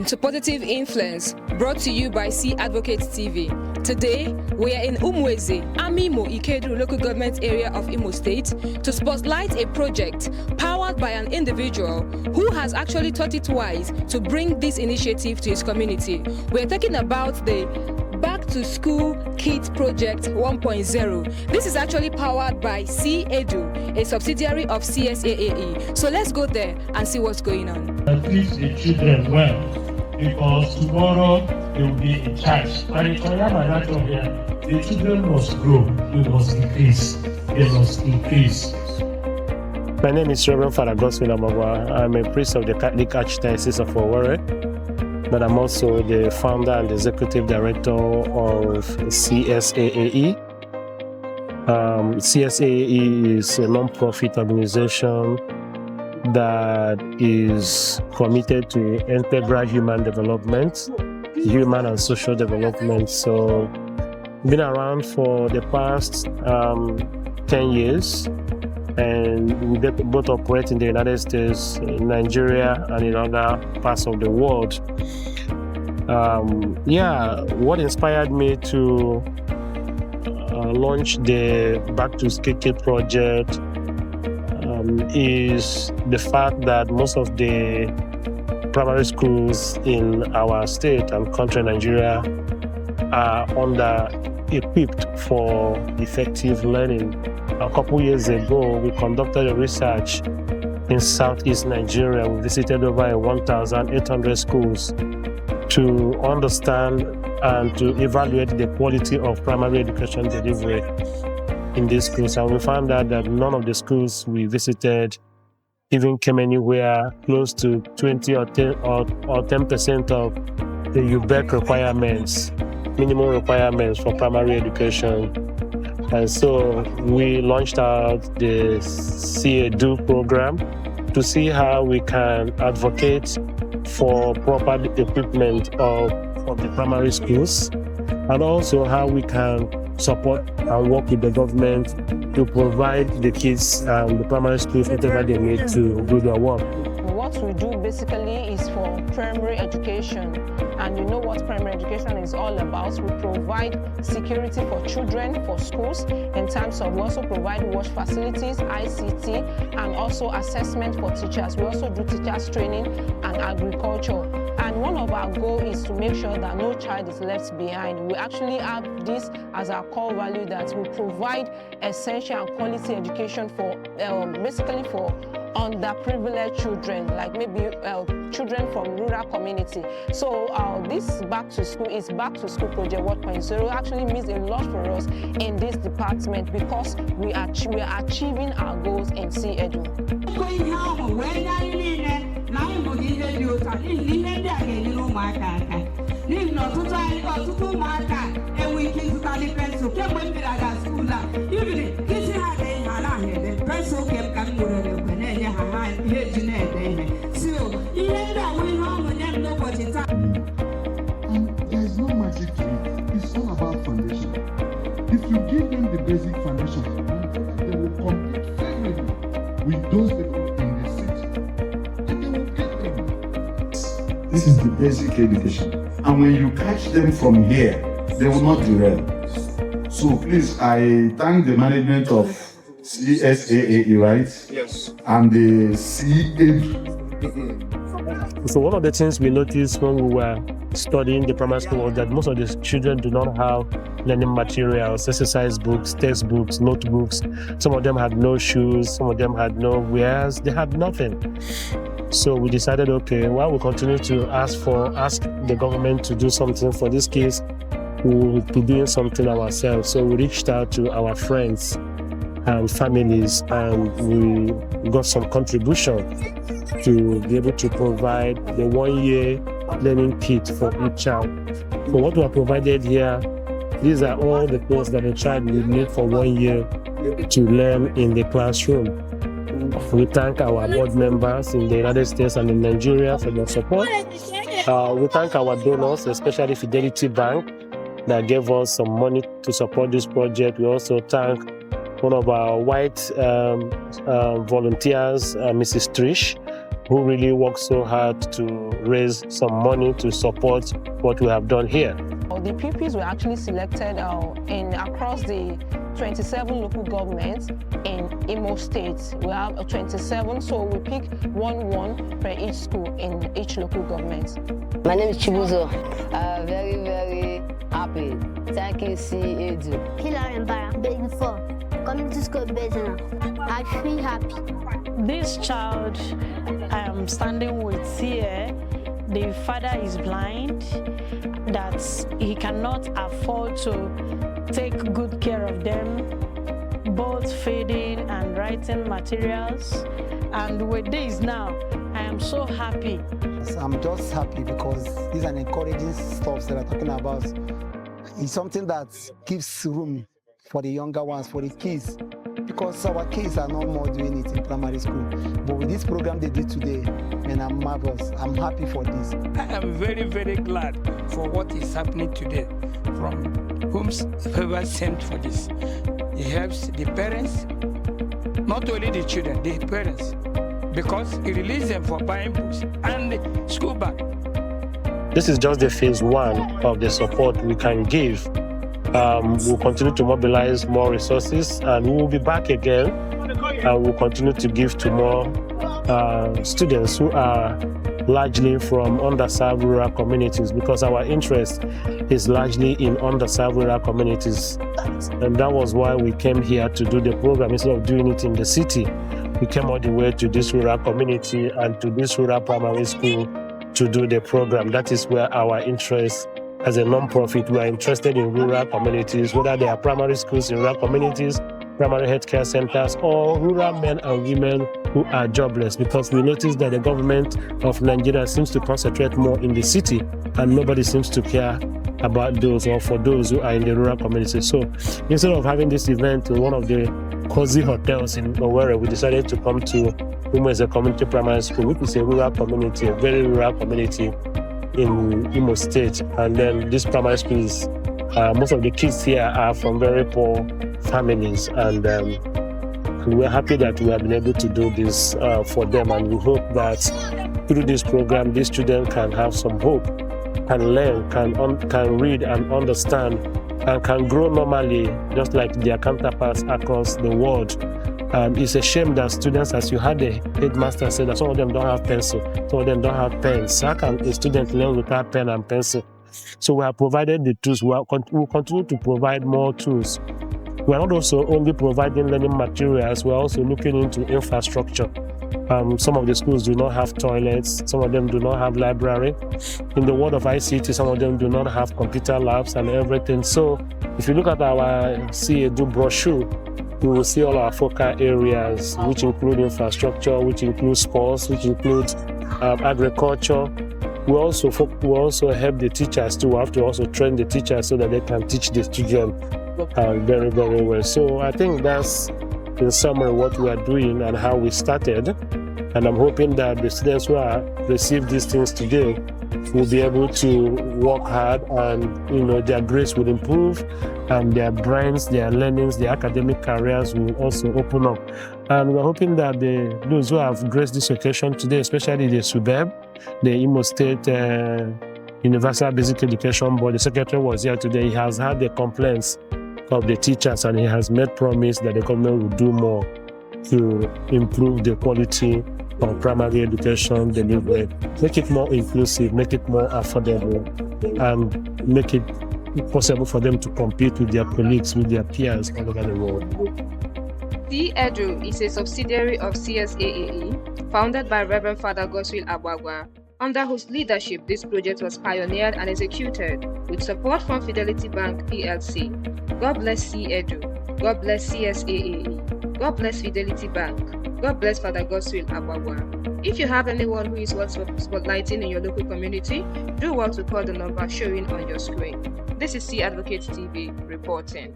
to Positive Influence, brought to you by C Advocates TV. Today, we are in Umweze, Imo Ikedu local government area of Imo State to spotlight a project powered by an individual who has actually thought it wise to bring this initiative to his community. We are talking about the BackToSchool Kids Project 1.0. This is actually powered by C-Edu, a subsidiary of CSAAE. So let's go there and see what's going on. Teach the children well, because tomorrow they will be in charge. And in the children must grow, they must increase, they must increase. My name is Reverend Father Goswin Amagwa. I'm a priest of the Catholic Archdiocese of Owerri, but I'm also the founder and executive director of CSAAE. CSAAE is a non-profit organization that is committed to integral human development, human and social development. So, been around for the past 10 years, and we both operate in the United States, in Nigeria, and in other parts of the world. What inspired me to launch the BackToSchool project is the fact that most of the primary schools in our state and country, Nigeria, are under-equipped for effective learning. A couple years ago, we conducted a research in Southeast Nigeria. We visited over 1,800 schools to understand and to evaluate the quality of primary education delivery in these schools, and we found out that none of the schools we visited even came anywhere close to 20 or 10% of the UBEC requirements, minimum requirements for primary education. And so we launched out the C-Edu program to see how we can advocate for proper equipment of the primary schools, and also how we can support and work with the government to provide the kids the primary schools whatever they need to do their work. What we do basically is for primary education, and you know what primary education is all about. We provide security for children, for schools, in terms of we also provide wash facilities, ICT, and also assessment for teachers. We also do teachers training and agriculture. And one of our goals is to make sure that no child is left behind. We actually have this as our core value, that we provide essential and quality education for basically for underprivileged children, like maybe children from rural community. So this BackToSchool is BackToSchool Project 1.0. Actually means a lot for us in this department, because we are achieving our goals in C-Edu. There's no magic to it. It's all about foundation. If you give them the basic foundation, they will compete fairly with those people in the city, and they will get them. This is the basic education, and when you catch them from here, they will not derail. So please, I thank the management of CSAAE, right? Yes. And the C-Edu. So one of the things we noticed when we were studying the primary school was that most of the children do not have learning materials, exercise books, textbooks, notebooks. Some of them had no shoes, some of them had no wares, they had nothing. So we decided, okay, while we continue to ask the government to do something for these kids, we will be doing something ourselves. So we reached out to our friends and families, and we got some contribution to be able to provide the 1-year learning kit for each child. So what we have provided here, these are all the things that a child will need for 1 year to learn in the classroom. We thank our board members in the United States and in Nigeria for their support. We thank our donors, especially Fidelity Bank, that gave us some money to support this project. We also thank one of our white volunteers, Mrs. Trish, who really worked so hard to raise some money to support what we have done here. The pupils were actually selected across the 27 local governments in Imo State. We have 27, so we pick one per each school in each local government. My name is Chibuzo. Very, very happy. Thank you, C-Edu. Hilary Mbara, Baby 4, Community School Bezana. I feel happy. This child I am standing with here, the father is blind, that he cannot afford to take good care of them, both feeding and writing materials. And with this now, I am so happy. I'm just happy because these are encouraging stuff that I'm talking about. It's something that gives room for the younger ones, for the kids, because our kids are no more doing it in primary school. But with this program they did today, and I'm marvelous. I'm happy for this. I am very, very glad for what is happening today from whoever sent for this. It helps the parents, not only the children, the parents, because it releases them for buying books and school bag. This is just the phase 1 of the support we can give. We'll continue to mobilize more resources, and we will be back again, and we'll continue to give to more students who are largely from underserved rural communities, because our interest is largely in underserved rural communities. And that was why we came here to do the program. Instead of doing it in the city, we came all the way to this rural community and to this rural primary school to do the program. That is where our interest as a non-profit, we are interested in rural communities, whether they are primary schools in rural communities, primary healthcare centers, or rural men and women who are jobless, because we noticed that the government of Nigeria seems to concentrate more in the city and nobody seems to care about those or for those who are in the rural communities. So instead of having this event in one of the cozy hotels in Owerri, we decided to come to Imo State Community Primary School, which is a rural community, a very rural community in Imo State. And then this primary school is, most of the kids here are from very poor families, and we're happy that we have been able to do this for them, and we hope that through this program, these students can have some hope, can learn, can read and understand, and can grow normally, just like their counterparts across the world. It's a shame that students, as you had the headmaster say, that some of them don't have pencil, some of them don't have pens. How can a student learn without pen and pencil? So we have provided the tools. We will continue to provide more tools. We are not also only providing learning materials, we are also looking into infrastructure. Some of the schools do not have toilets, some of them do not have library. In the world of ICT, some of them do not have computer labs and everything. So if you look at our C-Edu brochure, we will see all our focal areas, which include infrastructure, which include sports, which include agriculture. We also help the teachers too. We have to also train the teachers so that they can teach the children very, very well. So I think that's in summary what we are doing and how we started. And I'm hoping that the students who are received these things today will be able to work hard, and their grades will improve, and their brains, their learnings, their academic careers will also open up. And we're hoping that those who have graced this occasion today, especially the SUBEB, the Imo State Universal Basic Education Board, the secretary was here today. He has had the complaints of the teachers, and he has made promise that the government will do more to improve the quality of primary education delivery, make it more inclusive, make it more affordable, and make it possible for them to compete with their colleagues, with their peers all over the world. C-Edu is a subsidiary of CSAAE, founded by Reverend Father Goswill Abwagwa, under whose leadership this project was pioneered and executed, with support from Fidelity Bank PLC. God bless C-Edu. God bless CSAAE. God bless Fidelity Bank. God bless Father Goswill Abwagwa. If you have anyone who is worth spotlighting in your local community, do well to call the number showing on your screen. This is C Advocate TV reporting.